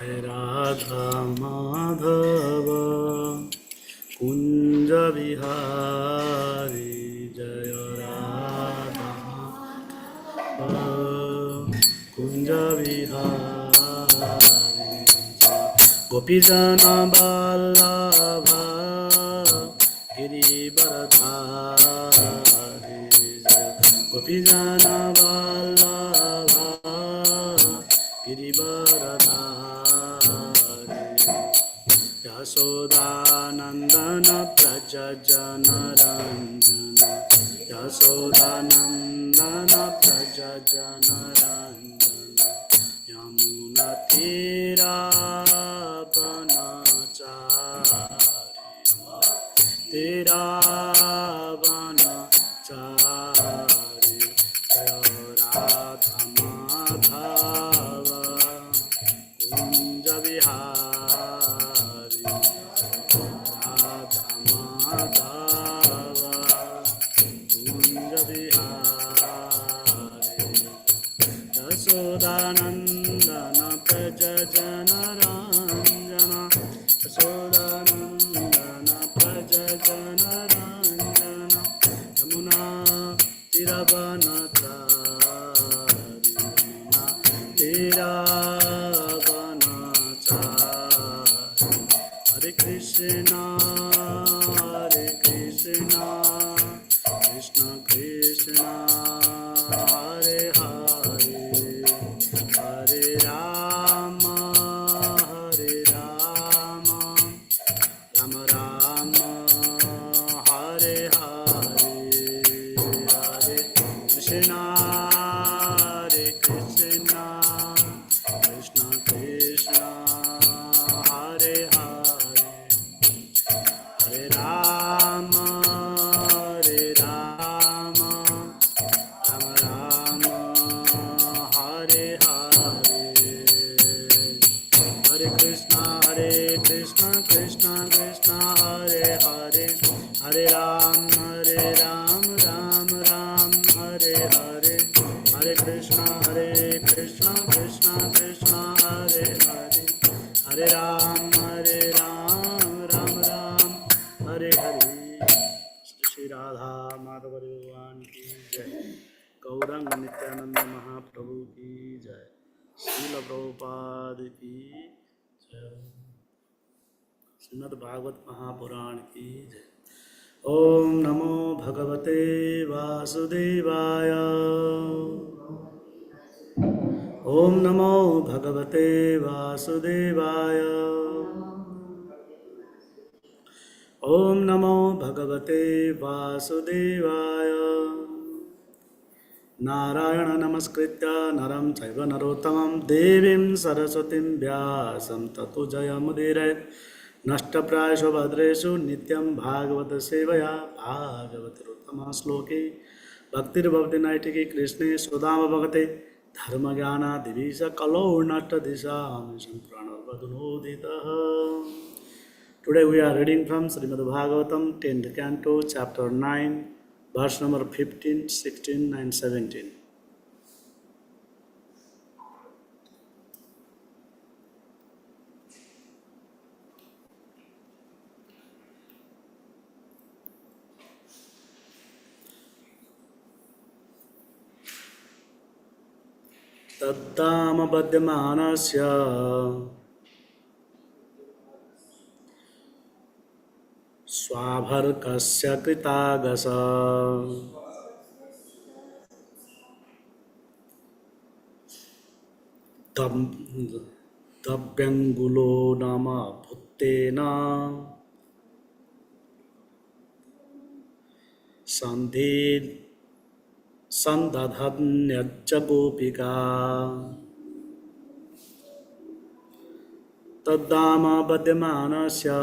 राधा माधव कुंज बिहारी जय राधा कुंज बिहारी गोपीजन वल्लभ गिरिवरधारी गोपीजन वल्लभ गिरिवरधारी यशोदानंदन व्रज जनरंजन यशोदानंदन व्रज जनरंजन यमुना तीरावनचारि तीरावनचारि जय राधा माधव कुंज बिहारी राधा माधव कुंज बिहारी यशोदानंदन व्रज जनरंजन यशोदानंदन व्रज जनरंजन यमुना तीरावनचारि यमुना तीरावनचारि हरे कृष्णा कृष्ण कृष्ण हरे हरे हरे राम राम राम हरे हरे हरे कृष्ण कृष्ण कृष्ण हरे हरे हरे राम राम राम हरे हरे हरे कृष्ण कृष्ण कृष्ण हरे हरे हरे राम राम राम हरे हरे हरे कृष्ण कृष्ण कृष्ण हरे हरे हरे राम राम हरे हरे श्री राधा माधव भगवान की जय गौरंग नित्यानंद महाप्रभु की जय श्रील प्रभुपाद की जय श्रीमद् भागवत महापुराण की जय ओम नमो भगवते वासुदेवाय ओम नमो भगवते वासुदेवाय ओम नमो भगवते वासुदेवाय नारायण नमस्कृत्य नरं चैव नरोत्तमं देवीं सरस्वतीं व्यासं ततो जयमुदीरयेत् नष्टप्रायेषु भद्रेषु नित्यं भागवत सेवया भागवतोत्तम श्लोके भक्तिर्भवति नैष्ठिकी कृष्णे सुदाम भगते धर्मज्ञानादिभिः कलौ नष्टदिशां सम्प्राणवदनोदितः. Today we are reading from Srimad Bhagavatam 10th Canto, Chapter 9, verse number 15, 16 and 17. Taddama badhyamanasya swabharkasya kritagasa dabyangulo nama bhuttena sandadhanyajja gopika taddama badhyamanasya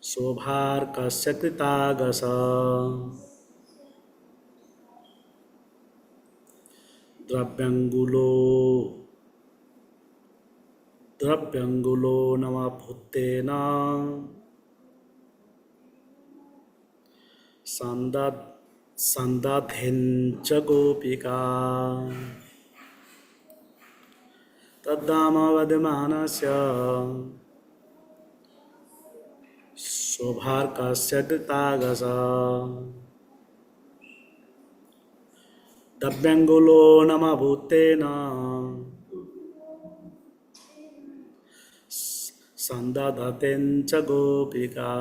शोभार्कस्य कृतागस द्रव्यंगुलो नमभूतेन संदधेन च गोपिका. तद्धाम वदमानस्य शोभार्कस्य कृतागस दव्यङ्गुलो नमभूतेन सन्दधतेञ्च गोपिका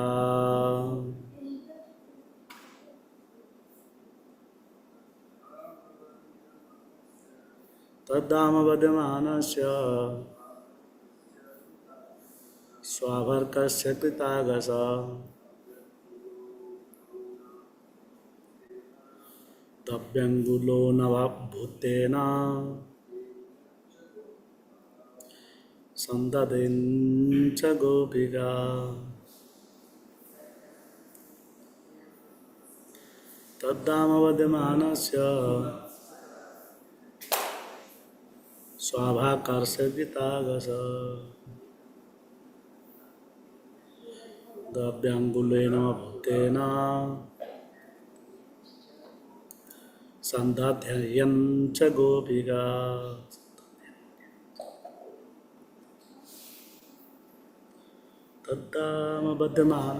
तद्धाम वदमानस्य स्वाभर्कस्य कृतागस दव्यङ्गुलो नभूतेन सन्दधेञ्च गोपिका तद्धाम वदमानस्य स्वाभाकर्स्य कृतागस दव्यङ्गुलेन भूतेन सन्दध्ययञ्च गोपिका तद्धाम वदमान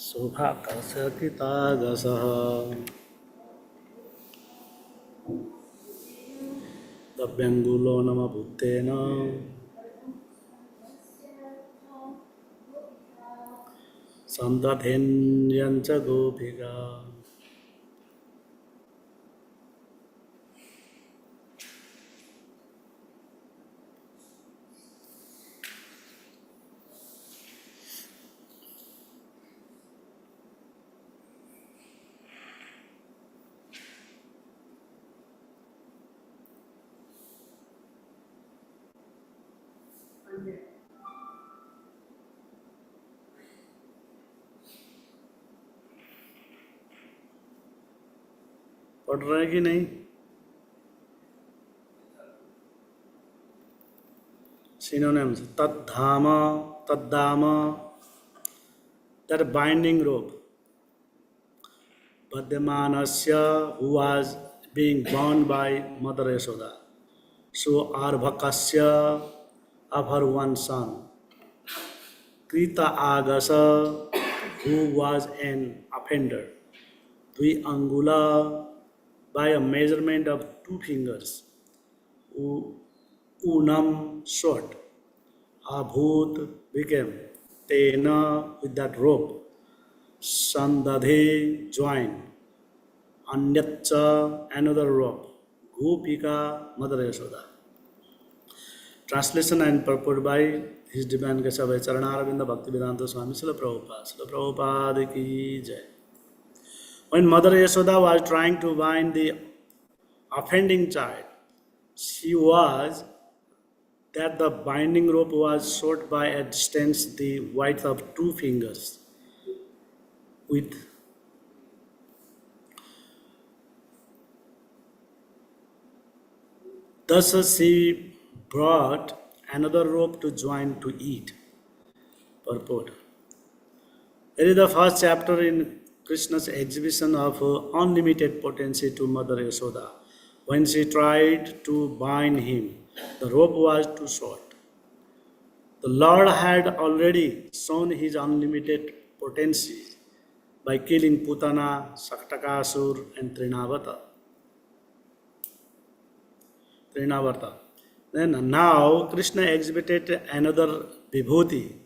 शोभाकर्स्य कृतागसः दव्यङ्गुलो नमभूतेन सन्दध्ययञ्च गोपिका पढ़ रहे कि नहीं? Synonyms: Taddhama, that binding rope. Padmanasya, who was being bound by Mother Yashoda. So Arbhakasya, of her one son. Krita Agasa, who was an offender. Dvi Angula, by a measurement of 2 fingers. Unam, short. Abhut, became. Tena, with that rope. Sandadhe, join. Anyatcha, another rope. Gopika, Mother Yashoda. Translation and purport by His Divine Grace of Charanaravinda Bhaktivedanta Swami Srila Prabhupada. Srila Prabhupada ki jai. When Mother Yashoda was trying to bind the offending child, she was that the binding rope was short by a distance the width of 2 fingers. With thus she brought another rope to join to eat. Purport. It is the first chapter in Krishna's exhibition of unlimited potency to Mother Yashoda. When she tried to bind him, the rope was too short. The Lord had already shown his unlimited potency by killing Putana, Saktakasur, and Trinavarta. Then now Krishna exhibited another vibhuti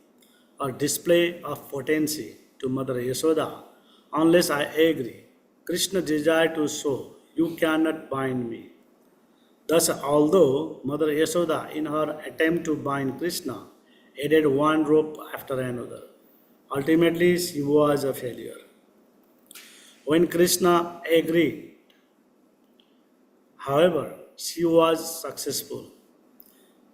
or display of potency to Mother Yashoda. Unless I agree, Krishna desired to show, you cannot bind me. Thus, although Mother Yashoda, in her attempt to bind Krishna, added one rope after another, ultimately she was a failure. When Krishna agreed, however, she was successful.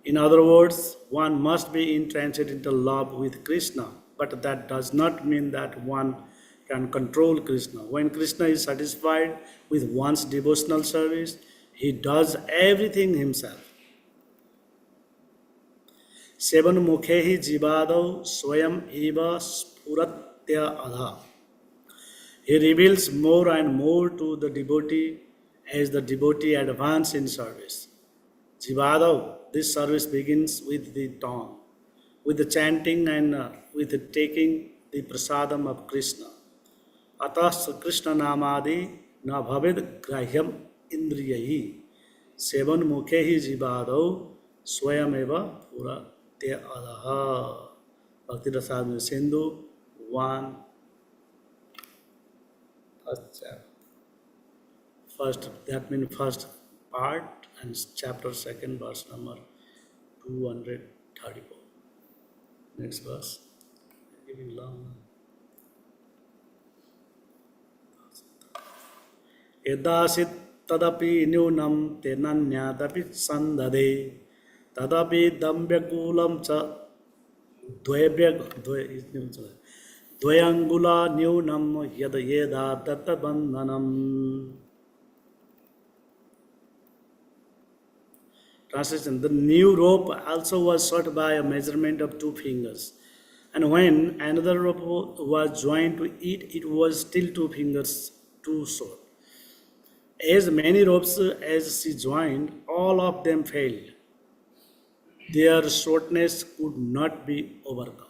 In other words, one must be in transcendental love with Krishna, but that does not mean that one can control Krishna. When Krishna is satisfied with one's devotional service, he does everything himself. Sevan mukhehi jivadau swayam eva spuratya adha. He reveals more and more to the devotee as the devotee advances in service. Jivadav, this service begins with the tongue, with the chanting and with the taking the prasadam of Krishna. Atas Krishna namadi na bhavid grahyam indriyahi. Sevan mukhehi jivadav swayameva pura te adaha. Bhakti Rasad Sindhu 1 first, that means first part, and chapter second, verse number 234. Next verse. Giving long. Edasit tadapi nyunam tenanyadapi sandade tadapi dambyakulam cha dvayangula nyunam yada yeda tattabandhanam. Translation: the new rope also was short by a measurement of 2 fingers. And when another rope was joined to it, it was still 2 fingers too short. As many ropes as she joined, all of them failed. Their shortness could not be overcome.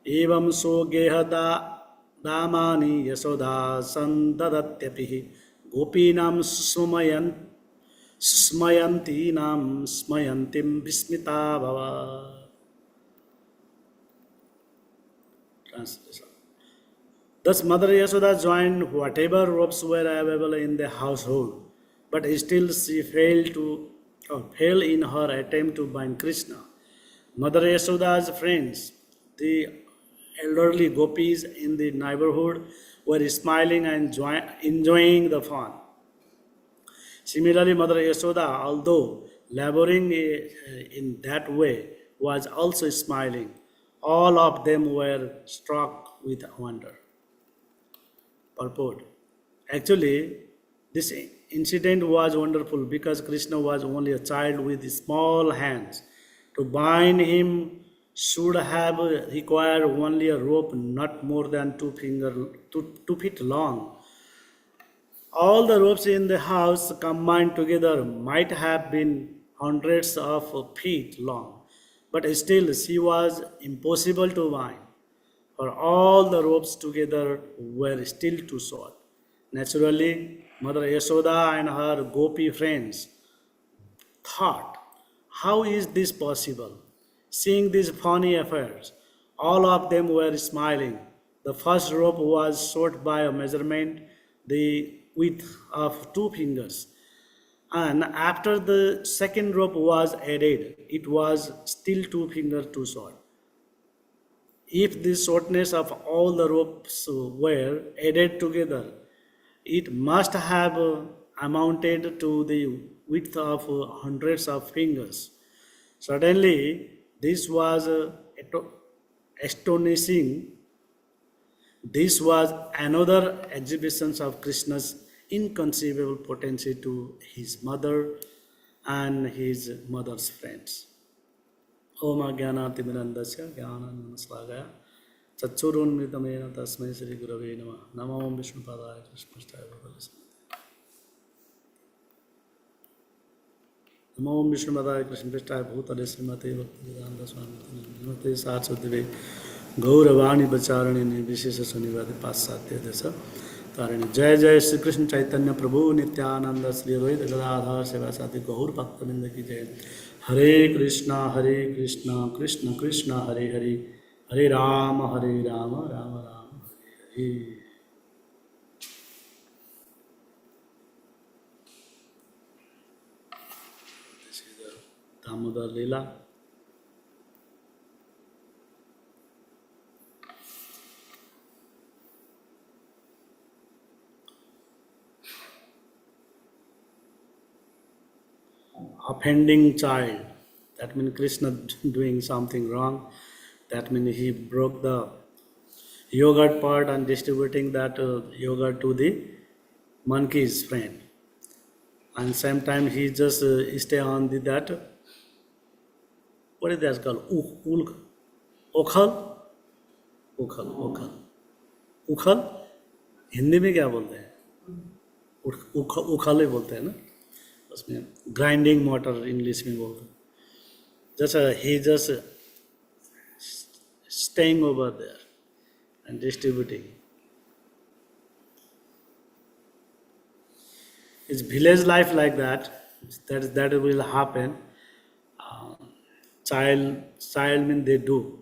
Evam so gehada damani yasoda sandadatyapih gopinam smayantinam smayantim vismita bhava. Translation: thus Mother Yasoda joined whatever ropes were available in the household, but still she failed in her attempt to bind Krishna. Mother Yasoda's friends, the elderly gopis in the neighborhood, were smiling and enjoying the fun. Similarly, Mother Yasoda, although laboring in that way, was also smiling. All of them were struck with wonder. Purport: actually, this incident was wonderful because Krishna was only a child with small hands. To bind him should have required only a rope not more than 2 feet long. All the ropes in the house combined together might have been hundreds of feet long, but still she was impossible to bind, for all the ropes together were still too short. Naturally, Mother Yashoda and her gopi friends thought, how is this possible? Seeing these funny affairs, all of them were smiling. The first rope was short by a measurement, the width of 2 fingers. And after the second rope was added, it was still 2 fingers too short. If the shortness of all the ropes were added together, it must have amounted to the width of hundreds of fingers. Certainly, this was astonishing. This was another exhibition of Krishna's inconceivable potency to his mother and his mother's friends. Om Ajnanatimirandasya Jnananandslagaya Chachurunmitamena Tasmai Sri Gurave Namah. Namo Om Vishnupadaya Krishnastaya Bhagavate. Namo Om Vishnupadaya Krishnastaya Bhutale Srimate Bhaktivedanta Swami Namaste Saraswati Gauravani Bacharani Vishesha Sunivadi Pasatya Desa Tarini. Jai Jai Sri Krishna Chaitanya Prabhu Nityananda Sri Advaita Gadadhar Sevasati Gaur Bhaktavinda Ki Jai. Hare Krishna Krishna Krishna Hare Hare Hare Rama Rama Rama Hare Hare. This is the Damodar Leela. Offending child, that means Krishna doing something wrong. That means he broke the yogurt part and distributing that yogurt to the monkey's friend. And same time he just stay on that, what is that called? Okhal? उखल उखल उखल हिंदी में क्या बोलते हैं? उखल ही बोलते हैं ना, उसमें ग्राइंडिंग मोटर इंग्लिश में बोलते हैं. Just he just staying over there and distributing. It's village life like that. That will happen. Uh, child mean they do.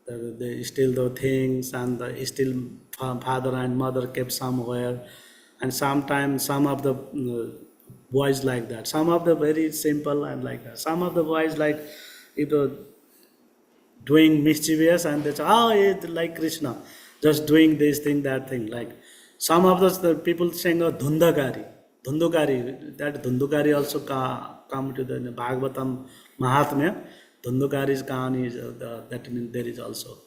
They steal the things and still father and mother kept somewhere, and sometimes some of the boys like that. Some of the very simple and like that. Some of the boys like if doing mischievous and they say, oh, it's like Krishna, just doing this thing, that thing. Like some of the people saying, oh, Dhundukari, that Dhundukari also come to the Bhagavatam Mahatmya. Dhundukari's Kahani is that means there is also.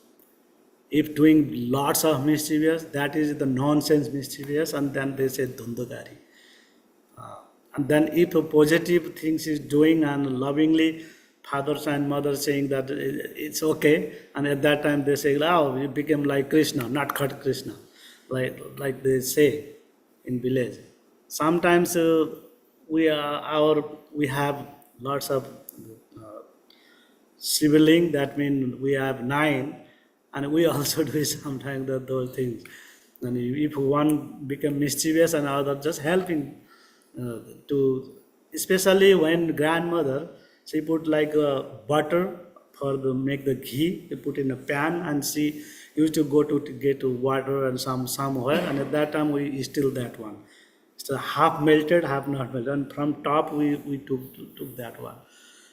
If doing lots of mischievous, that is the nonsense mischievous, and then they say Dhundukari. And then if a positive things is doing and lovingly, fathers and mothers saying that it's okay, and at that time they say, oh, you became like Krishna, not Khat Krishna, like they say in village. Sometimes we have lots of sibling, that means we have 9, and we also do sometimes those things. And if one become mischievous and other just helping to, especially when grandmother, she put like butter for the make the ghee, they put in a pan, and she used to go to get water and somewhere, and at that time we still that one. So half melted, half not melted, and from top we took that one.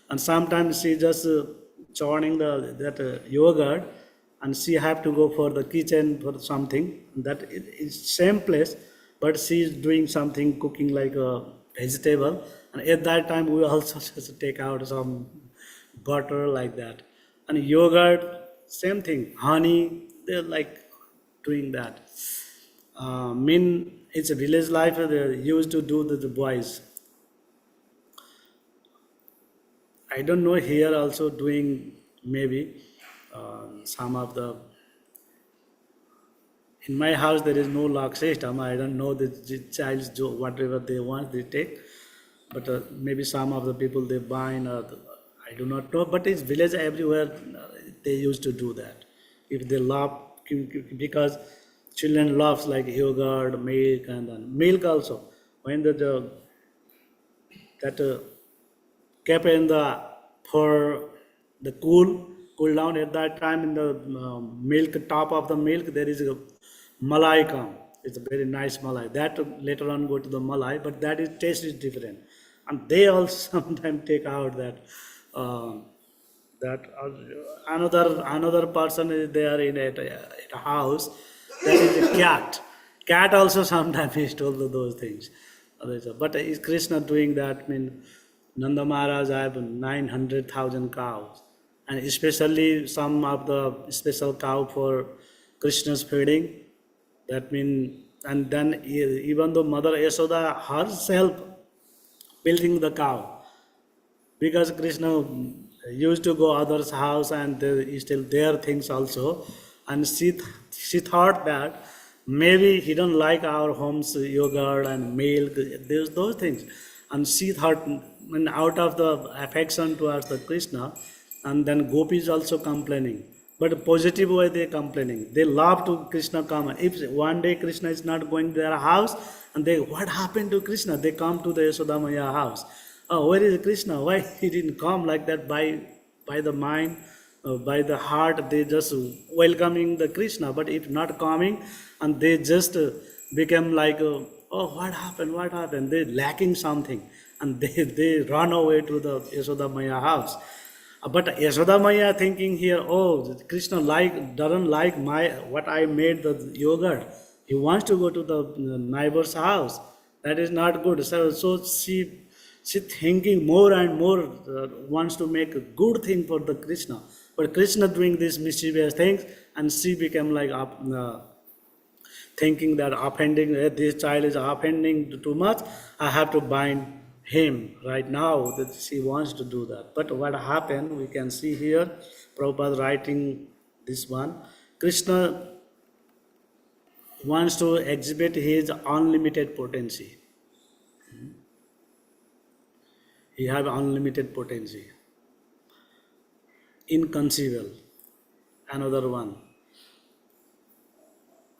And sometimes she just churning that yogurt, and she have to go for the kitchen for something that is same place, but she is doing something cooking like a vegetable, and at that time we also just take out some butter like that, and yogurt same thing, honey, they're like doing that. Mean it's a village life, they used to do the boys. I don't know here also doing maybe some of the. In my house there is no lock system. I don't know the child's whatever they want they take, but maybe some of the people they bind or I do not know. But it's village everywhere. They used to do that. If they love because children loves like yogurt, milk, and then milk also. When the that kept in the for the cool down at that time in the milk top of the milk there is a malai come. It's a very nice malai that later on go to the malai, but that is taste is different, and they also sometimes take out that uh, another person is there in a house, that is a cat also sometimes he stole those things. But is Krishna doing that? Mean Nanda Maharaj have 900,000 cows, and especially some of the special cow for Krishna's feeding. That mean, and then even though Mother Yashoda herself building the cow, because Krishna used to go others' house and there still their things also, and she thought that maybe he don't like our home's yogurt and milk, those things, and she thought, and out of the affection towards the Krishna, and then gopis also complaining. But a positive way they complaining. They love to Krishna come. If one day Krishna is not going to their house, and they what happened to Krishna? They come to the Yasodamaya house. Oh, where is Krishna? Why he didn't come like that by the mind, by the heart? They just welcoming the Krishna. But if not coming, and they just become like, oh, what happened? What happened? They lacking something, and they run away to the Yasodamaya house. But Yashoda Maya thinking here, oh, Krishna doesn't like my what I made the yogurt. He wants to go to the neighbor's house. That is not good. So she thinking more and more wants to make a good thing for the Krishna. But Krishna doing these mischievous things, and she became like thinking that offending this child is offending too much. I have to bind him right now, that she wants to do that. But what happened, we can see here, Prabhupada writing this one. Krishna wants to exhibit his unlimited potency. He have unlimited potency. Inconceivable. Another one.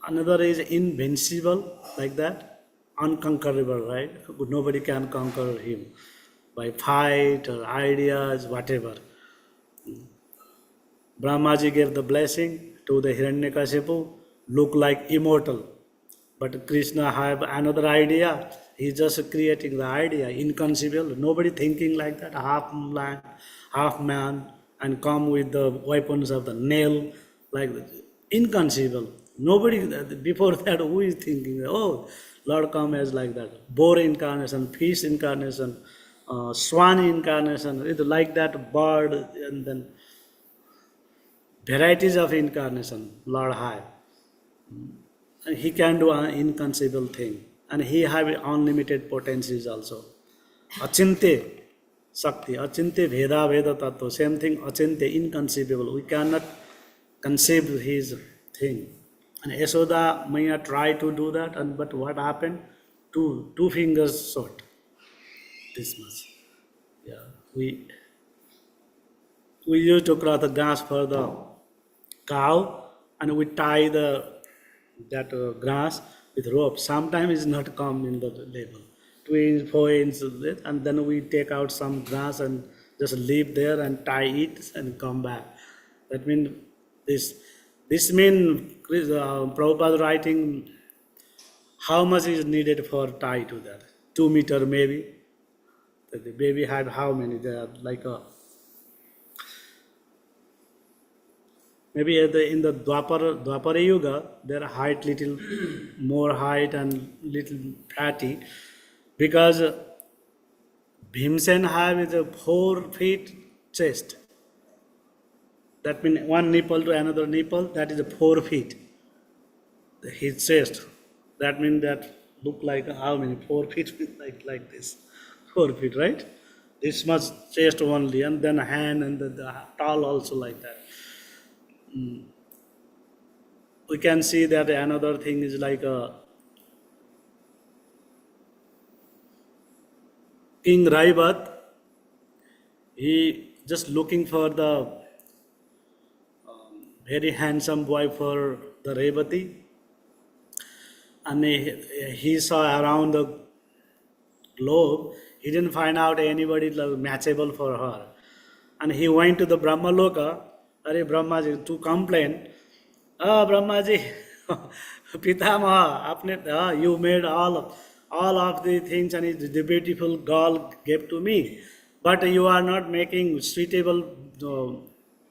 Another is invincible, like that. Unconquerable, right? Nobody can conquer him by fight or ideas, whatever. Brahmaji gave the blessing to the Hiranyakashipu, look like immortal. But Krishna have another idea. He's just creating the idea, inconceivable. Nobody thinking like that, half man, and come with the weapons of the nail, like that. Inconceivable. Nobody, before that, who is thinking, oh, Lord come as like that. Boar incarnation, fish incarnation, swan incarnation, it's like that bird, and then varieties of incarnation, Lord have. And he can do an inconceivable thing. And he have unlimited potencies also. Achinte Shakti, Achinte Veda Veda Tattva, same thing, Achinte, inconceivable. We cannot conceive his thing. And Yashoda Maya tried to do that, and but what happened? Two fingers short. This much. Yeah. We used to cross the grass for the cow, and we tie that grass with rope. Sometimes it's not come in the level, 2 inch, 4 inch, and then we take out some grass and just leave there and tie it and come back. That means this means Prabhupada writing how much is needed for tie to that. 2 meter maybe. The baby had how many? They are like a maybe in the Dwapara Yuga, their height little more height and little fatty, because Bhimsen have is a 4 feet chest. That means one nipple to another nipple, that is a 4 feet. His chest. That means that look like how many? 4 feet, like this. 4 feet, right? This much chest only, and then a hand and the tall also like that. We can see that another thing is like King Raibat. He just looking for the very handsome boy for the Revati, and he saw around the globe. He didn't find out anybody matchable for her, and he went to the Brahma Loka. Are Brahmaji to complain. Brahmaji, Pitamaha, apne, you made all of the things, and the beautiful girl gave to me, but you are not making suitable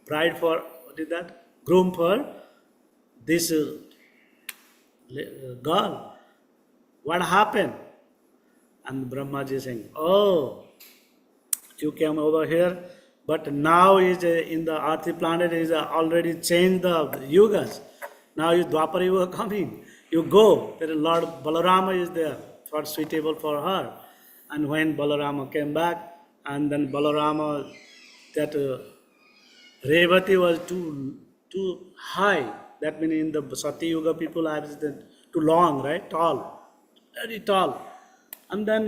bride for, what is that? Groom for this girl. What happened? And Brahmaji is saying, oh, you came over here, but now is in the earthly planet is already changed the yugas. Now is Dwapara Yuga coming. You go, there is Lord Balarama is there for suitable for her. And when Balarama came back, and then Balarama, that Revati was too high. That means in the Satya Yuga people have too long, right? Tall, very tall. And then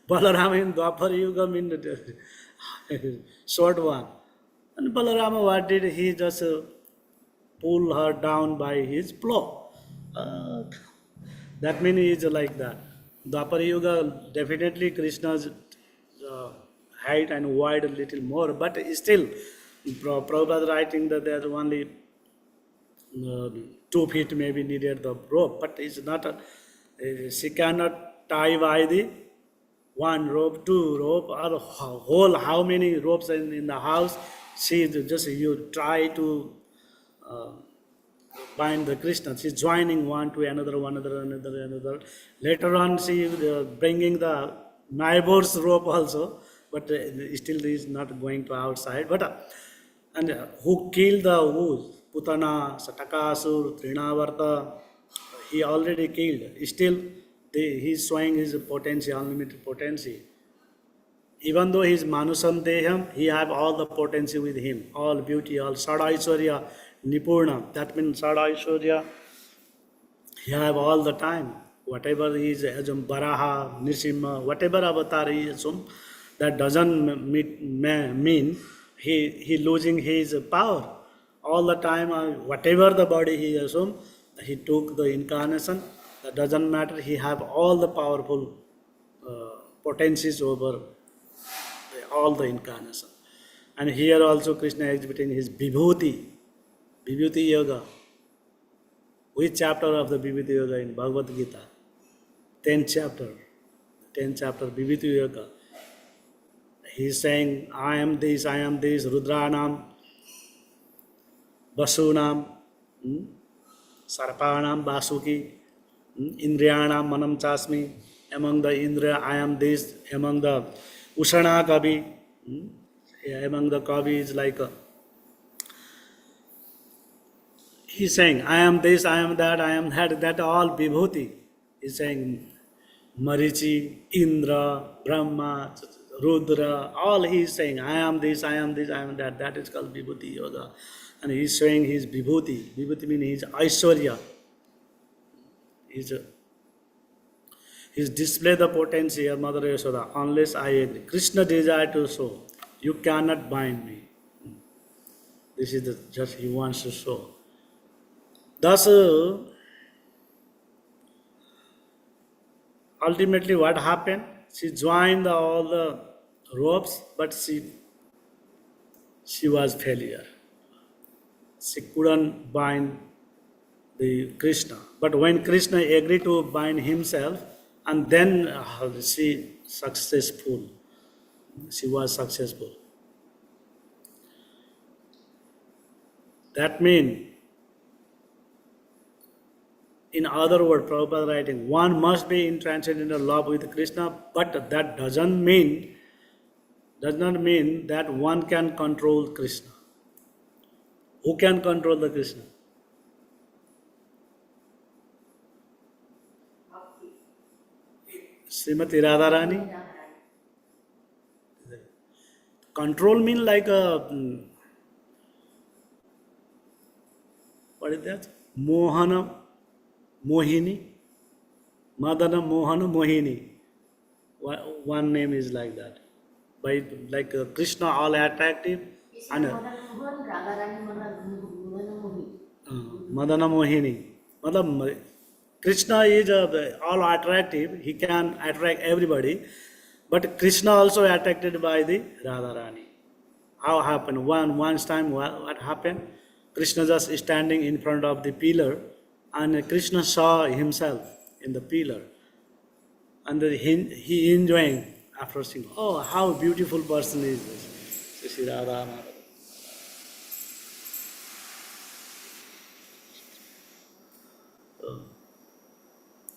Balarama in Dwapara Yuga means short one. And Balarama, what did he just pull her down by his plow? That means he is like that. Dwapara Yuga, definitely Krishna's height and wide a little more, but still, Prabhupada writing that there are only 2 feet maybe needed the rope, but it's not she cannot tie by the 1 rope, 2 rope, or whole how many ropes in the house. She just, you try to bind the Krishna. She's joining one to another, another. Later on, she bringing the neighbor's rope also, but still is not going to outside. But and who killed the who? Putana, Satakasur, Trinavarta, he already killed. Still, he's showing his potency, unlimited potency. Even though he's Manusam Deham, he have all the potency with him, all beauty, all Sada Aishwarya, Nipurna. That means Sada Aishwarya, he have all the time. Whatever he is, assume Baraha, Nisimha, whatever avatar he assume, that doesn't mean he losing his power. All the time, whatever the body he assume, he took the incarnation. That doesn't matter. He have all the powerful potencies over all the incarnation. And here also Krishna exhibiting his Vibhuti Yoga. Which chapter of the Vibhuti Yoga in Bhagavad Gita? 10th chapter. 10th chapter, Vibhuti Yoga. He is saying, I am this, Rudranam, Vasunam, Sarpanam, Vasuki, Indriyanam, Manam Chasmi. Among the Indra, I am this. Among the Ushana Kavi, among the Kavis, like he's saying, I am this, I am that all Vibhuti. He's saying, Marichi, Indra, Brahma, Rudra, all he's saying, I am this, I am that. That is called Vibhuti Yoga. And he's showing his Vibhuti. Vibhuti means his Aishwarya. He's display the potency of Mother Yashoda. Unless I agree. Krishna desire to show. You cannot bind me. This is just he wants to show. Thus, ultimately what happened? She joined all the ropes, but she was failure. She couldn't bind the Krishna. But when Krishna agreed to bind himself, and then she was successful. That means, in other words, Prabhupada writing, one must be in transcendental love with Krishna, but that does not mean that one can control Krishna. Who can control the Krishna? Srimati Radharani. Control means like what is that? Mohana, Mohini. Madana, Mohana, Mohini. One name is like that. By like Krishna, all attractive. And Madana Mohini. Madam, Krishna is all attractive. He can attract everybody. But Krishna also attracted by the Radharani. How happened? Once time what happened? Krishna just standing in front of the pillar, and Krishna saw himself in the pillar. And he enjoying after seeing, oh, how beautiful person is this. Shri Radha Maharaj.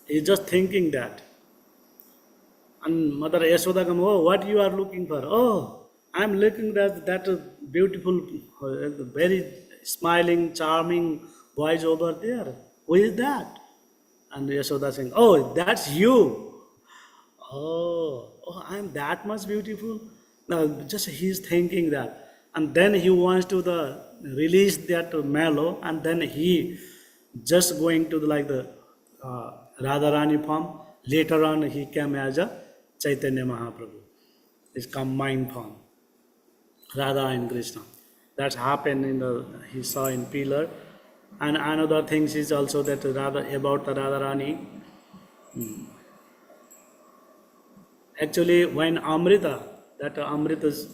He's just thinking that. And Mother Yashoda comes, oh, what you are looking for? Oh, I'm looking at that beautiful, very smiling, charming boys over there. Who is that? And Yashoda saying, oh, that's you. Oh, I'm that much beautiful. Now, just he's thinking that. And then he wants to release that mellow, and then he just going to the Radharani form. Later on, he came as a Chaitanya Mahaprabhu. His combined form. Radha and Krishna. That's happened he saw in pillar. And another thing is also that about the Radharani. Actually, when Amrita is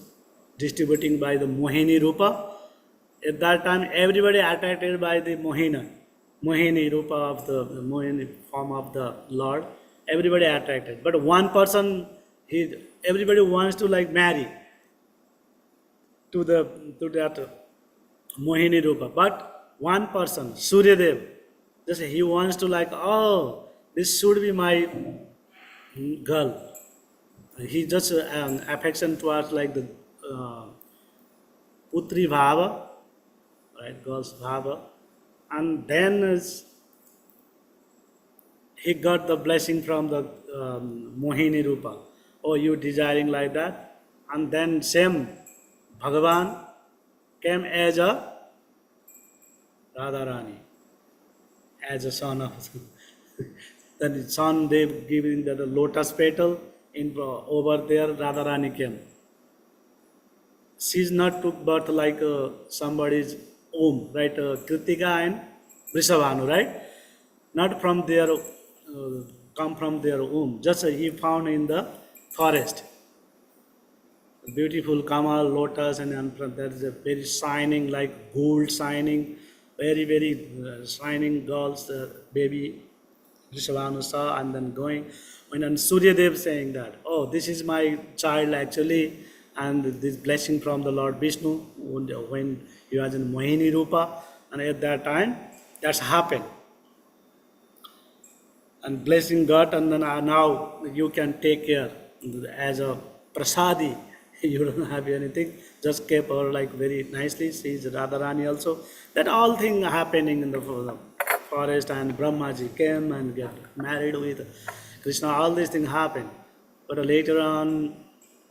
distributing by the Mohini Rupa, at that time everybody attracted by the Mohini Rupa of the Mohini form of the Lord. Everybody attracted. But one person, everybody wants to marry to that Mohini Rupa. But one person, Suryadev, just he wants to oh, this should be my girl. He just affection towards the Putri Bhava, right, girl's Bhava. And then he got the blessing from the Mohini Rupa. Oh, you desiring like that? And then same Bhagavan came as a Radharani as a son of then son they giving the lotus petal in over there Radharani came. She's not took birth like somebody's womb, right? Kritika and Vrishabhanu, right? Not from their come from their womb. Just he found in the forest. Beautiful Kamal, lotus, and there is a very shining, like gold shining, very shining girls, baby Vrishabhanu saw, and then going. When Surya Dev saying that, oh, this is my child actually, and this blessing from the Lord Vishnu when he was in Mohini Rupa, and at that time, that's happened. And blessing God, and then now you can take care as a prasadi. You don't have anything, just keep her like very nicely. She is Radharani also. That all thing happening in the forest, and Brahmaji came and got married with Krishna. All these things happen, but later on,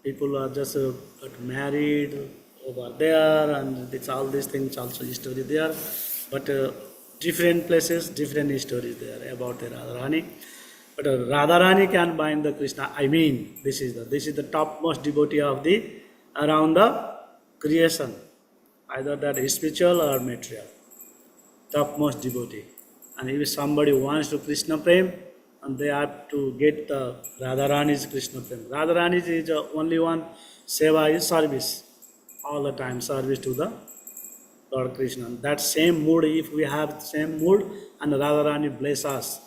people are just got married over there, and it's all these things also history there. But different places, different stories there about the Radharani. But Radharani can bind the Krishna. I mean, this is the topmost devotee of the around the creation, either that is spiritual or material. Topmost devotee. And if somebody wants to Krishna Prem, and they have to get the Radharani's Krishna Prem. Radharani is the only one. Seva is service, all the time service to the Lord Krishna. That same mood, if we have the same mood, and Radharani bless us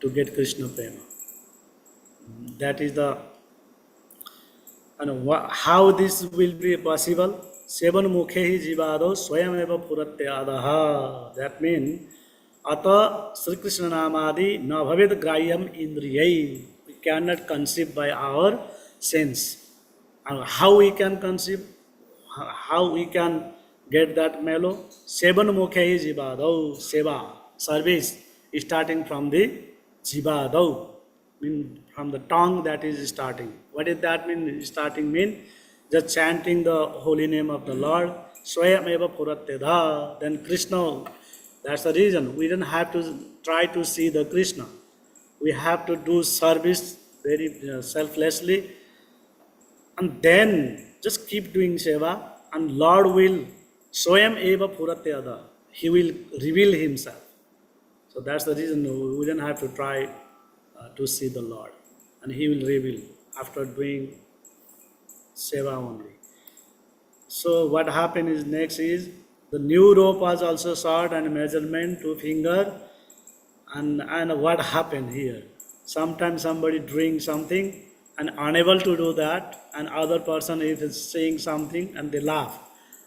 to get Krishna Prema. That is the, and how this will be possible? Sevan mukhehi jivado swayam eva puratyadaha. That means, ata Sri Krishna namadi na bhavid grayam indriyai. We cannot conceive by our sense. And how we can conceive? How we can get that mellow? Sevan mukhehi jivado. Seva, service, starting from the Jivadau, mean from the tongue that is starting. What does that mean? Starting mean just chanting the holy name of the Lord. Swayam eva puratyada. Then Krishna. That's the reason. We don't have to try to see the Krishna. We have to do service very selflessly. And then just keep doing seva. And Lord will, Swayam eva puratyada. He will reveal himself. So that's the reason we don't have to try to see the Lord. And He will reveal after doing seva only. So what happened is next is the new rope was also short and measurement 2 finger. And what happened here? Sometimes somebody doing something and unable to do that, and other person is saying something and they laugh.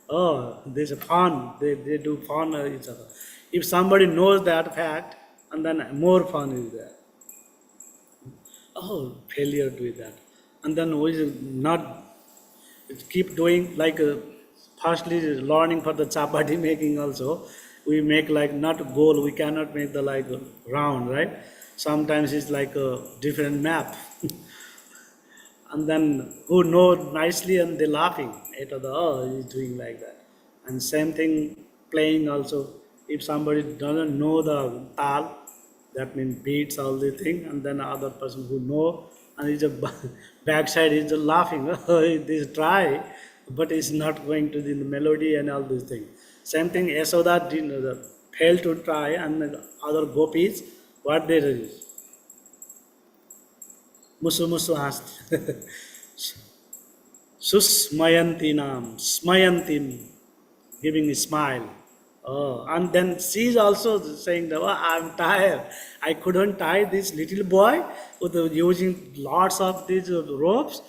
Oh, there's a fun. They do fun each other. If somebody knows that fact, and then more fun is there. Oh, failure to do that. And then we not keep doing like firstly learning for the chapati making also. We make like not goal, we cannot make the like round, right? Sometimes it's like a different map. And then who know nicely and they're laughing at the, oh, he's doing like that. And same thing playing also. If somebody doesn't know the tal, that means beats all the thing, and then other person who know, and he's a backside is just laughing. Oh, this try, but it's not going to the melody and all these things. Same thing, Yasoda didn't fail to try, and the other gopis, what they did? Musu musu hast. Susmayantinam, smayantim, giving a smile. Oh, and then she is also saying that, oh, I'm tired. I couldn't tie this little boy with using lots of these ropes.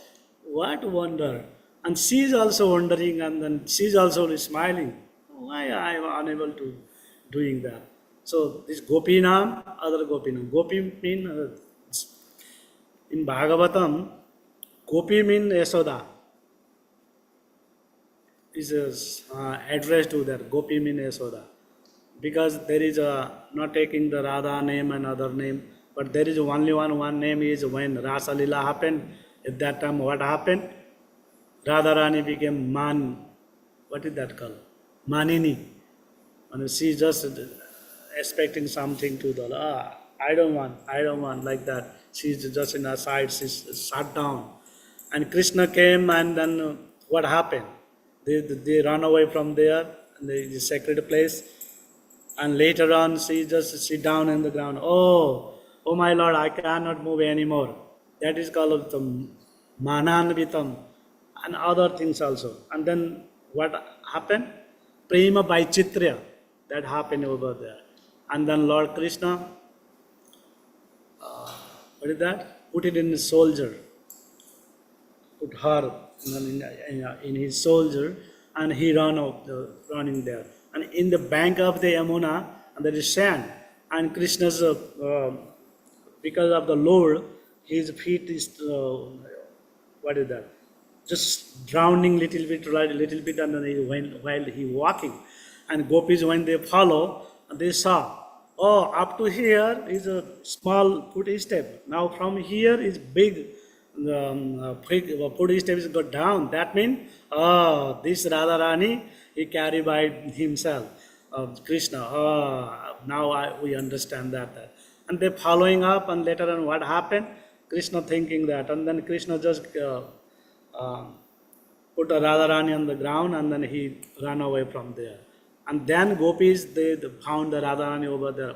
What wonder. And she is also wondering, and then she is also smiling. Why I am unable to doing that? So this Gopinam, other Gopinam. Gopi mean, in Bhagavatam, Gopi mean Yasoda. Is addressed to that Gopi mean Yasoda, because there is a not taking the Radha name and other name, but there is only one name is when Rasa Lila happened. At that time, what happened? Radharani became Man. What is that called? Manini. And she just expecting something to the, I don't want, like that. She's just in her side, she's shut down. And Krishna came, and then what happened? They run away from there, and the sacred place. And later on, she just sit down in the ground. Oh my Lord, I cannot move anymore. That is called the mananvitam and other things also. And then what happened? Prema by Chitrya. That happened over there. And then Lord Krishna, what is that? Put it in his soldier. Put her in his soldier, and he running there. And in the bank of the Yamuna, and there is sand. And Krishna's, because of the load, his feet is, what is that? Just drowning little bit, right, little bit, and then while he walking. And gopis, when they follow, they saw, up to here is a small footstep. Now from here is big, footstep is go down. That means, this Radharani, he carried by himself, Krishna. Now we understand that. And they following up, and later on what happened? Krishna thinking that, and then Krishna just put a Radharani on the ground, and then he ran away from there. And then gopis, they found the Radharani over there.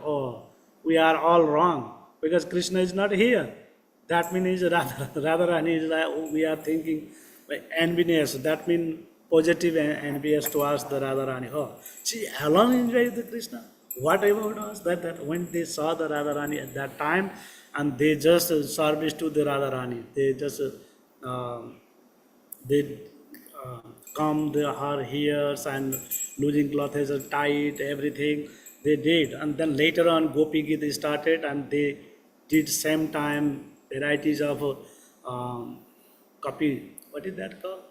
We are all wrong, because Krishna is not here. That means Radharani is like, we are thinking envious. That means positive envious towards the Radharani. She alone enjoyed the Krishna. Whatever it was, that when they saw the Radharani at that time, and they just service to the Radharani, they just they comb her hairs and losing clothes are tight, everything they did. And then later on Gopi Gita started, and they did same time varieties of copy. What is that called?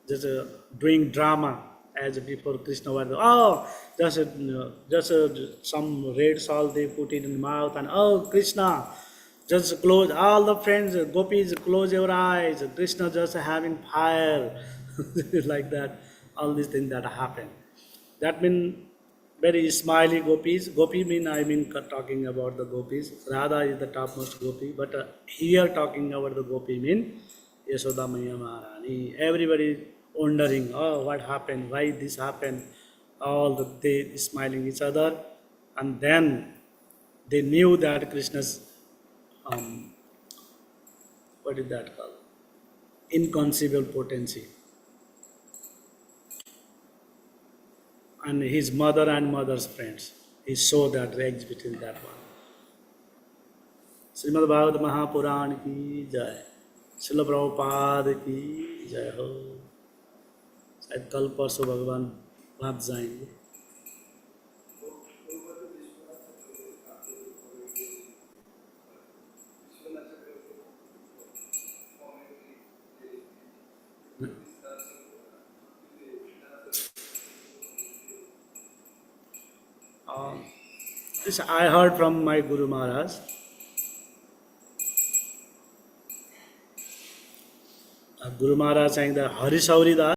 Just doing drama as before Krishna was. Just some red salt they put it in the mouth, and Krishna, just close all the friends, gopis, close your eyes. Krishna just having fire, like that. All these things that happen. That means very smiley gopis. Gopi talking about the gopis. Radha is the topmost gopi, but here talking about the gopi mean Yashoda Maya Maharani. Everybody wondering, what happened? Why this happened? They smiling each other, and then they knew that Krishna's what is that called? Inconceivable potency. And his mother and mother's friends. He saw that range between that one. Srimad Bhagavad Mahapuran ki jai. Srila Prabhupada की जय हो. शायद कल परसों भगवान वहाँ जाएंगे. This I heard from my Guru Maharaj. Guru Maharaj saying that Hari Sauri Das